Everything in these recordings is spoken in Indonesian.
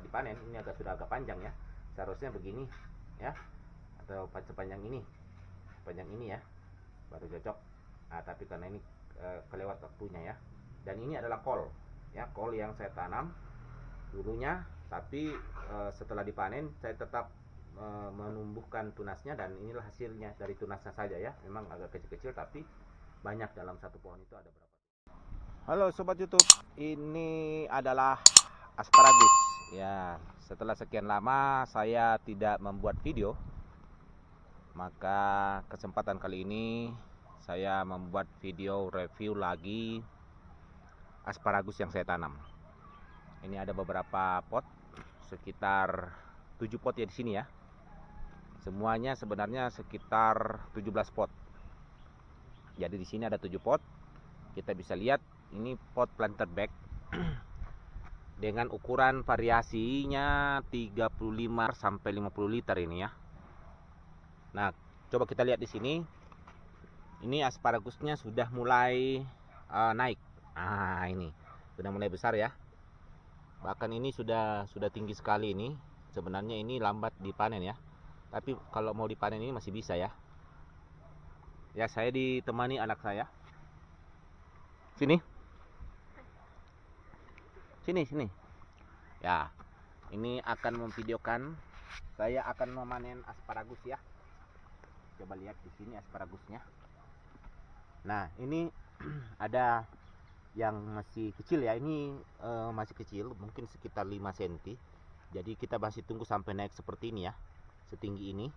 dipanen. Ini sudah agak panjang ya, seharusnya begini ya, atau sepanjang ini ya baru cocok. Nah, tapi karena ini kelewat waktunya ya. Dan ini adalah kol ya, kol yang saya tanam dulunya, tapi setelah dipanen saya tetap menumbuhkan tunasnya, dan inilah hasilnya dari tunasnya saja ya. Memang agak kecil-kecil tapi banyak, dalam satu pohon itu ada berapa. Halo sobat YouTube, ini adalah asparagus ya. Setelah sekian lama saya tidak membuat video, maka kesempatan kali ini saya membuat video review lagi asparagus yang saya tanam. Ini ada beberapa pot, sekitar 7 pot ya di sini ya. Semuanya sebenarnya sekitar 17 pot. Jadi di sini ada 7 pot. Kita bisa lihat ini pot planter bag dengan ukuran variasinya 35 sampai 50 liter ini ya. Nah, coba kita lihat di sini. Ini asparagusnya sudah mulai naik. Ah, ini sudah mulai besar ya. Bahkan ini sudah tinggi sekali ini. Sebenarnya ini lambat dipanen ya. Tapi kalau mau dipanen ini masih bisa ya. Ya, saya ditemani anak saya. Sini. Sini. Ya, ini akan memvideokan. Saya akan memanen asparagus ya. Coba lihat di sini aspiragusnya. Nah, ini ada yang masih kecil ya. Ini masih kecil, mungkin sekitar 5 cm. Jadi kita masih tunggu sampai naik seperti ini ya. Setinggi ini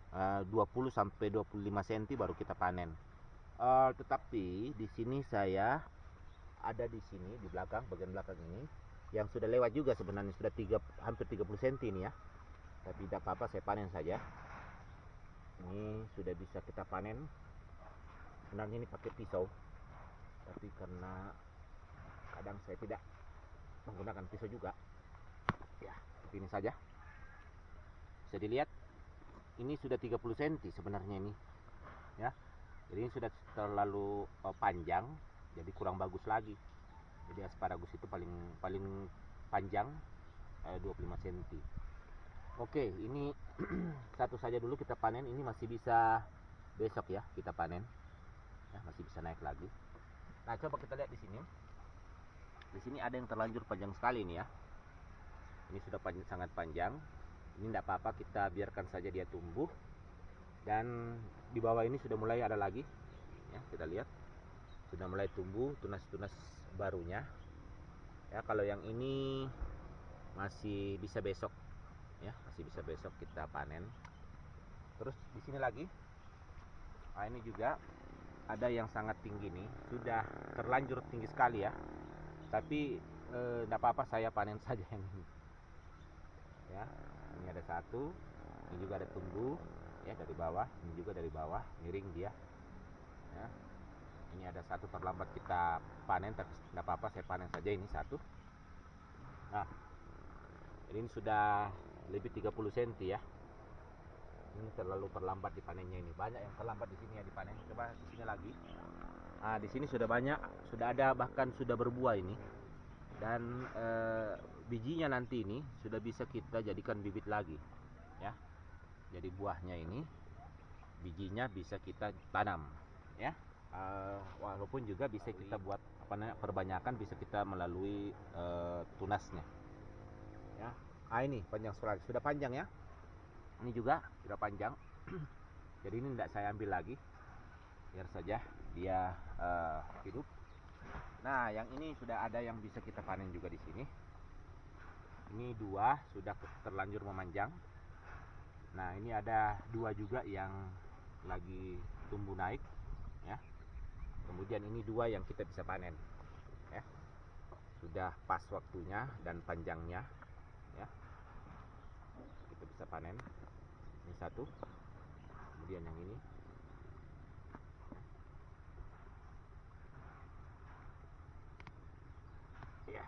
20 sampai 25 cm baru kita panen. Tetapi di sini saya ada di sini di belakang, bagian belakang ini yang sudah lewat juga sebenarnya, sudah hampir 30 cm ini ya. Tapi tidak apa-apa, saya panen saja. Ini sudah bisa kita panen. Sebenarnya ini pakai pisau, tapi karena kadang saya tidak menggunakan pisau juga ya, seperti ini saja. Bisa dilihat ini sudah 30 cm sebenarnya ini ya. Jadi ini sudah terlalu panjang, jadi kurang bagus lagi. Jadi asparagus itu paling panjang 25 cm. Oke, ini satu saja dulu kita panen. Ini masih bisa besok ya kita panen ya, masih bisa naik lagi. Nah, coba kita lihat di sini. Di sini ada yang terlanjur panjang sekali ini ya. Ini sudah sangat panjang. Ini tidak apa-apa, kita biarkan saja dia tumbuh. Dan di bawah ini sudah mulai ada lagi ya, kita lihat sudah mulai tumbuh tunas-tunas barunya ya. Kalau yang ini masih bisa besok ya, masih bisa besok kita panen. Terus di sini lagi, nah ini juga ada yang sangat tinggi nih, sudah terlanjur tinggi sekali ya. Tapi tidak apa-apa, saya panen saja yang ini ya. Ini ada satu, ini juga ada tumbuh ya dari bawah, ini juga dari bawah, miring dia ya. Ini ada satu terlambat kita panen, tapi tidak apa-apa, saya panen saja ini satu. Nah, ini sudah lebih 30 cm ya. Ini terlalu terlambat dipanennya ini. Banyak yang terlambat di sini ya dipanen. Coba di sini lagi. Nah, di sini sudah banyak, sudah ada, bahkan sudah berbuah ini. Dan bijinya nanti ini sudah bisa kita jadikan bibit lagi ya. Jadi buahnya ini, bijinya bisa kita tanam ya. Walaupun juga bisa kita buat perbanyakan, bisa kita melalui tunasnya ya. Ini panjang sekali, sudah panjang ya. Ini juga sudah panjang. Jadi ini tidak saya ambil lagi, biar saja dia hidup. Nah, yang ini sudah ada yang bisa kita panen juga di sini. Ini dua sudah terlanjur memanjang. Nah, ini ada dua juga yang lagi tumbuh naik ya. Kemudian ini dua yang kita bisa panen ya. Sudah pas waktunya dan panjangnya ya, kita bisa panen. Ini satu, kemudian yang ini ya.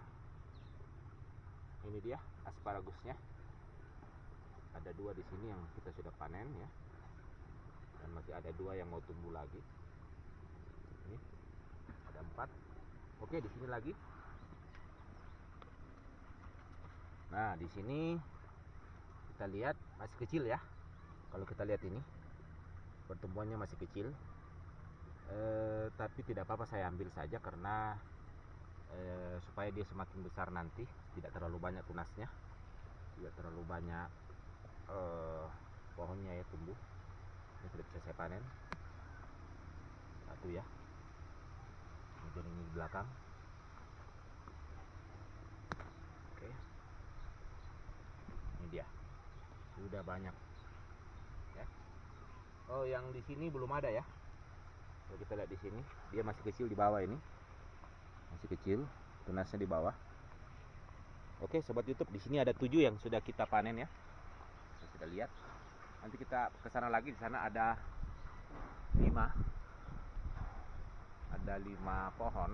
Ini dia asparagusnya. Ada dua di sini yang kita sudah panen ya, dan masih ada dua yang mau tumbuh lagi. Ini ada 4. Oke, di sini lagi. Nah, di sini kita lihat masih kecil ya. Kalau kita lihat ini pertumbuhannya masih kecil, tapi tidak apa-apa, saya ambil saja karena supaya dia semakin besar nanti, tidak terlalu banyak tunasnya, tidak terlalu banyak pohonnya ya tumbuh. Ini sudah bisa saya panen satu ya. Kemudian ini di belakang. Oke, ini dia, sudah banyak ya. Oh, yang di sini belum ada ya. Kalau kita lihat di sini, dia masih kecil di bawah ini, masih kecil, tunasnya di bawah. Oke, sobat YouTube, di sini ada 7 yang sudah kita panen ya. Kita lihat. Nanti kita ke sana lagi, di sana ada 5. Ada 5 pohon.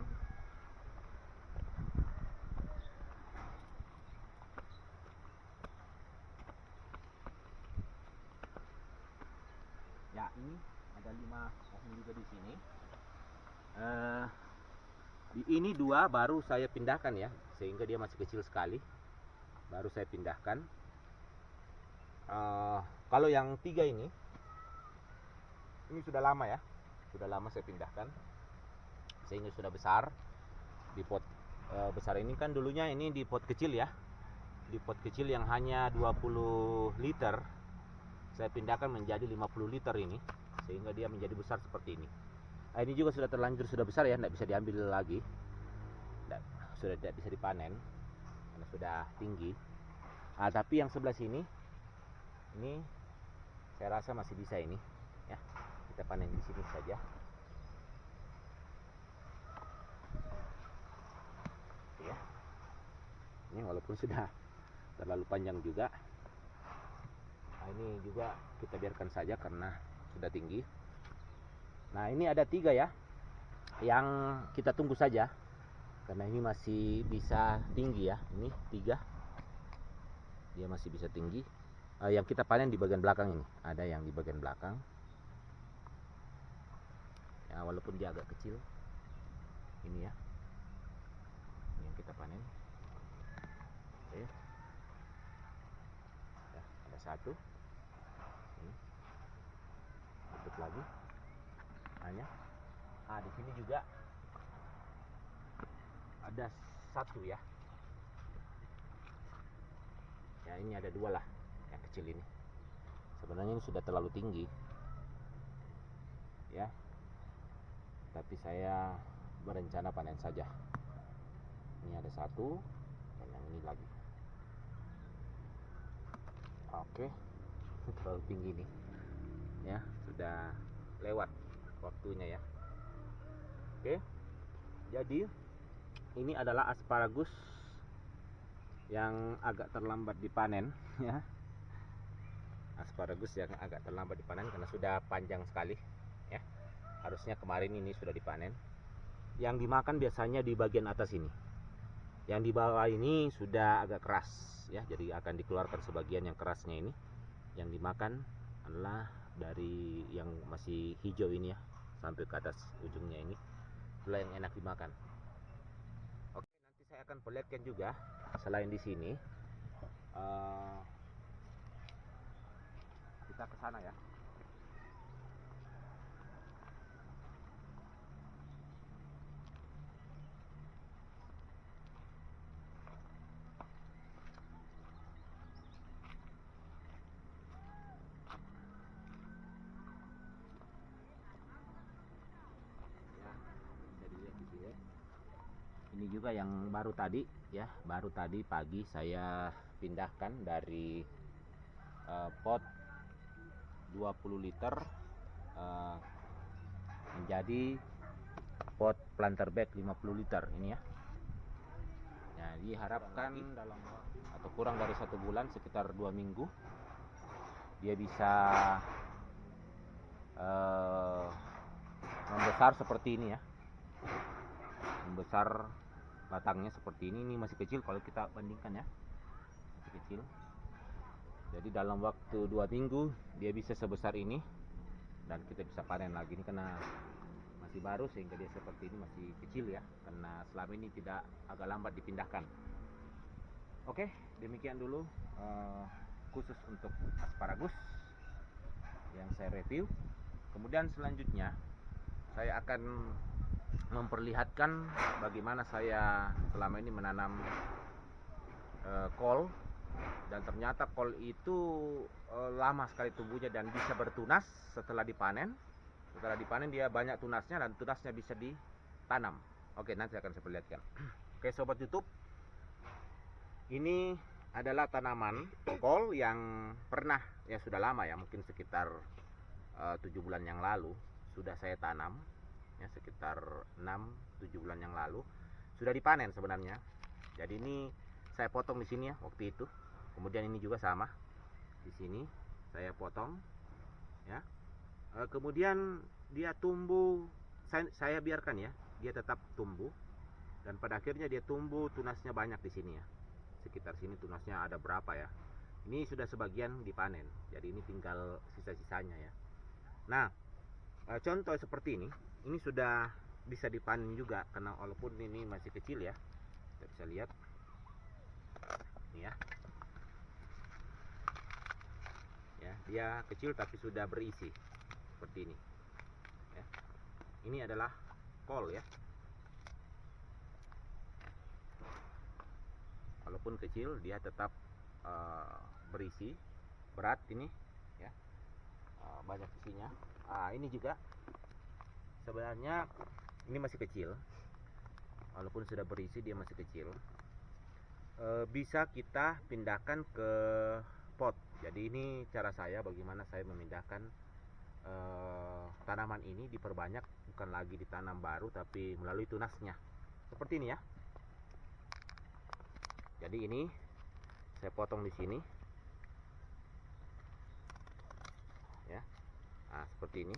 Ya, ini ada 5 pohon juga di sini. Di ini 2 baru saya pindahkan ya, sehingga dia masih kecil sekali. Baru saya pindahkan. Kalau yang 3 ini sudah lama ya, sudah lama saya pindahkan, sehingga sudah besar. Di pot besar ini kan dulunya ini di pot kecil ya, di pot kecil yang hanya 20 liter, saya pindahkan menjadi 50 liter ini, sehingga dia menjadi besar seperti ini. Ini juga sudah terlanjur, sudah besar ya, tidak bisa diambil lagi, sudah tidak bisa dipanen karena sudah tinggi. Tapi yang sebelah sini ini saya rasa masih bisa ini ya, kita panen di sini saja ya. Ini walaupun sudah terlalu panjang juga, ini juga kita biarkan saja karena sudah tinggi. Nah, ini ada 3 ya, yang kita tunggu saja karena ini masih bisa tinggi ya. Ini 3, dia masih bisa tinggi. Yang kita panen di bagian belakang ini, ada yang di bagian belakang ya, walaupun dia agak kecil. Ini ya, ini yang kita panen. Oke ya, ada 1 ini, tutup lagi hanya. Di sini juga ada 1 ya. Ya, ini ada 2 lah, yang kecil ini. Sebenarnya ini sudah terlalu tinggi ya, tapi saya berencana panen saja. Ini ada 1 dan yang ini lagi. Oke, terlalu tinggi nih ya, sudah lewat waktunya ya. Oke, jadi ini adalah asparagus yang agak terlambat dipanen ya. Asparagus yang agak terlambat dipanen karena sudah panjang sekali ya. Harusnya kemarin ini sudah dipanen. Yang dimakan biasanya di bagian atas ini. Yang di bawah ini sudah agak keras ya, jadi akan dikeluarkan sebagian yang kerasnya ini. Yang dimakan adalah dari yang masih hijau ini ya, sampai ke atas ujungnya ini. Itulah yang enak dimakan. Oke, nanti saya akan perlihatkan juga selain di sini. Kita ke sana ya. Ini juga yang baru tadi ya, baru tadi pagi saya pindahkan dari pot 20 liter menjadi pot planter bag 50 liter ini ya. Jadi harapkan dalam atau kurang dari 1 bulan, sekitar 2 minggu, dia bisa membesar seperti ini ya, membesar batangnya seperti ini. Ini masih kecil kalau kita bandingkan ya, masih kecil. Jadi dalam waktu 2 minggu dia bisa sebesar ini dan kita bisa panen lagi. Ini karena masih baru sehingga dia seperti ini, masih kecil ya, karena selama ini tidak, agak lambat dipindahkan. Oke, demikian dulu khusus untuk asparagus yang saya review. Kemudian selanjutnya saya akan memperlihatkan bagaimana saya selama ini menanam kol, dan ternyata kol itu lama sekali tumbuhnya dan bisa bertunas setelah dipanen. Setelah dipanen dia banyak tunasnya dan tunasnya bisa ditanam. Oke, nanti akan saya perlihatkan. Oke sobat YouTube, ini adalah tanaman kol yang pernah, ya sudah lama ya, mungkin sekitar 7 bulan yang lalu sudah saya tanam ya, sekitar 6-7 bulan yang lalu sudah dipanen sebenarnya. Jadi ini saya potong di sini ya waktu itu. Kemudian ini juga sama, di sini saya potong ya. Kemudian dia tumbuh, saya biarkan ya, dia tetap tumbuh, dan pada akhirnya dia tumbuh, tunasnya banyak di sini ya. Sekitar sini tunasnya ada berapa ya. Ini sudah sebagian dipanen, jadi ini tinggal sisa-sisanya ya. Nah, contoh seperti ini sudah bisa dipanen juga, karena walaupun ini masih kecil ya. Kita bisa lihat ini ya. Ya, dia kecil tapi sudah berisi seperti ini ya. Ini adalah kol ya, walaupun kecil dia tetap berisi, berat ini ya, banyak isinya. Ini juga sebenarnya ini masih kecil, walaupun sudah berisi dia masih kecil. Bisa kita pindahkan ke pot. Jadi ini cara saya bagaimana saya memindahkan tanaman ini, diperbanyak, bukan lagi ditanam baru tapi melalui tunasnya seperti ini ya. Jadi ini saya potong di sini ya. Seperti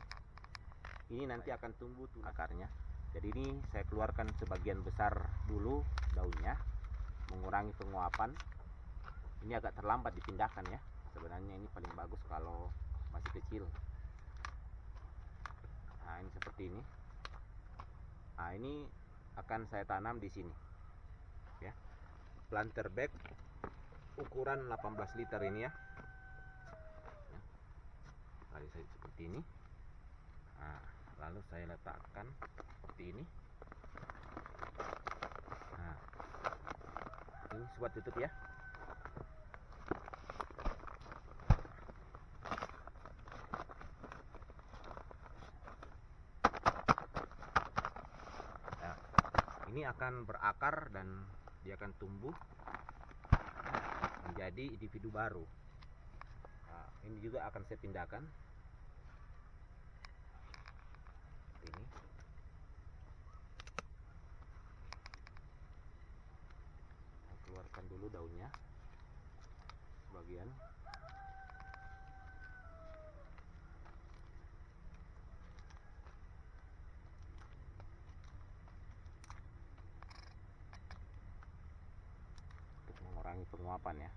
ini nanti akan tumbuh akarnya. Jadi ini saya keluarkan sebagian besar dulu daunnya, mengurangi penguapan. Ini agak terlambat dipindahkan ya, sebenarnya ini paling bagus kalau masih kecil. Ini seperti ini. Ini akan saya tanam di sini ya. Planter bag ukuran 18 liter ini ya. Lalu saya seperti ini. Lalu saya letakkan seperti ini. Ini sobat tutup ya. Ini akan berakar dan dia akan tumbuh menjadi individu baru. Ini juga akan saya pindahkan ini. Saya keluarkan dulu daunnya sebagian. Penguapan ya.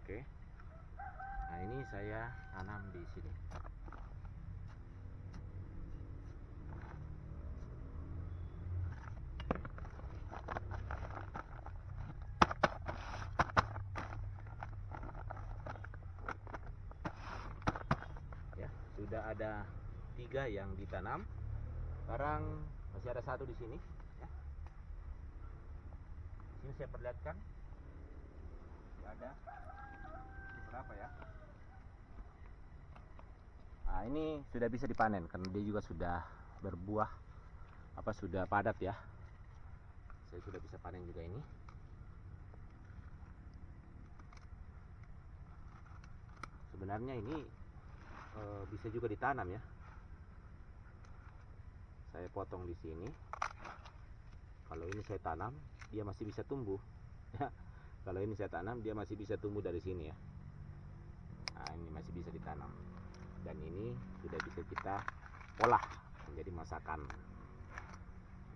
Oke. Nah, ini saya tanam di sini. Ya, sudah ada 3 yang ditanam. Sekarang masih ada 1 di sini ya. Ini saya perlihatkan. Ada berapa ya? Ini sudah bisa dipanen karena dia juga sudah berbuah, sudah padat ya. Saya sudah bisa panen juga ini. Sebenarnya ini bisa juga ditanam ya. Saya potong di sini. Kalau ini saya tanam, dia masih bisa tumbuh. Kalau ini saya tanam, dia masih bisa tumbuh dari sini ya. Ini masih bisa ditanam. Dan ini sudah bisa kita olah menjadi masakan.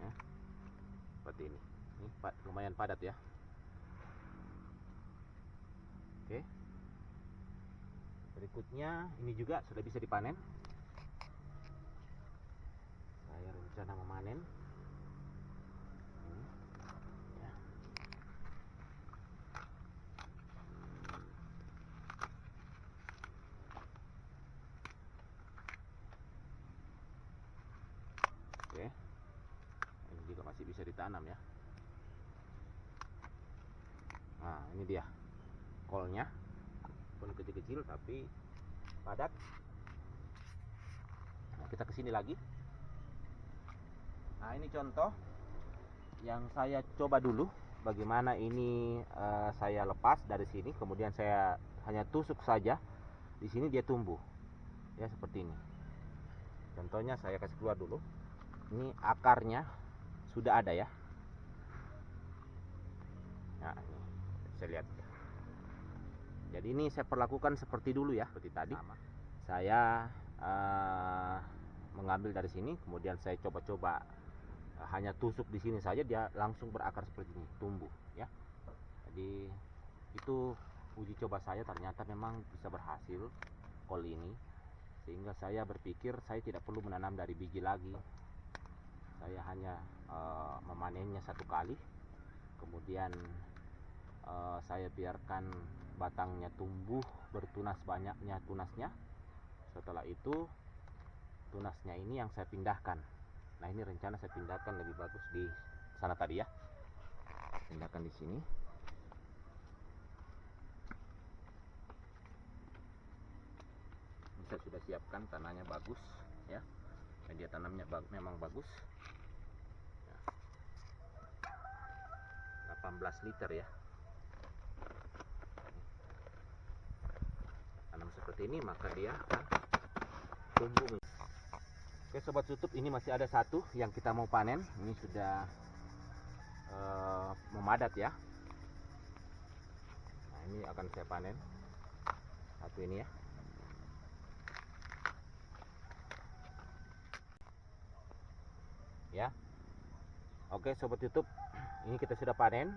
Ya. Seperti ini. Ini lumayan padat ya. Oke. Berikutnya ini juga sudah bisa dipanen. Saya rencana memanen. bisa ditanam ya. Nah ini dia kolnya, pun kecil-kecil tapi padat. Nah, kita kesini lagi. Nah ini contoh yang saya coba dulu bagaimana ini. Saya lepas dari sini, kemudian saya hanya tusuk saja di sini, dia tumbuh ya seperti ini. Contohnya saya kasih keluar dulu. Ini akarnya sudah ada ya. Nah ini bisa lihat. Jadi ini saya perlakukan seperti dulu ya, seperti tadi. Saya mengambil dari sini, kemudian saya coba-coba hanya tusuk di sini saja, dia langsung berakar seperti ini, tumbuh ya. Jadi itu uji coba saya, ternyata memang bisa berhasil kol ini, sehingga saya berpikir saya tidak perlu menanam dari biji lagi. Saya hanya memanennya satu kali, kemudian saya biarkan batangnya tumbuh bertunas banyaknya tunasnya. Setelah itu tunasnya ini yang saya pindahkan. Nah ini rencana saya pindahkan lebih bagus di sana tadi ya. Pindahkan di sini. Saya sudah siapkan tanahnya bagus ya. Media tanamnya memang bagus. 18 liter ya. Tanam seperti ini maka dia akan tumbuh. Oke sobat YouTube, ini masih ada satu yang kita mau panen. Ini sudah memadat ya. Nah ini akan saya panen satu ini ya. Ya, oke sobat YouTube, ini kita sudah panen.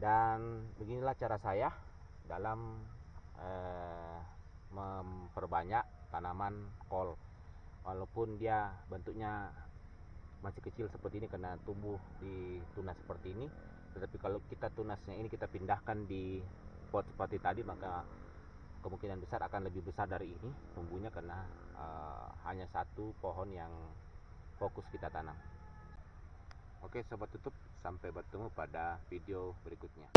Dan beginilah cara saya dalam memperbanyak tanaman kol. Walaupun dia bentuknya masih kecil seperti ini karena tumbuh di tunas seperti ini, tetapi kalau kita tunasnya ini kita pindahkan di pot seperti tadi, maka kemungkinan besar akan lebih besar dari ini tumbuhnya, karena hanya satu pohon yang fokus kita tanam. Oke sobat YouTube, sampai bertemu pada video berikutnya.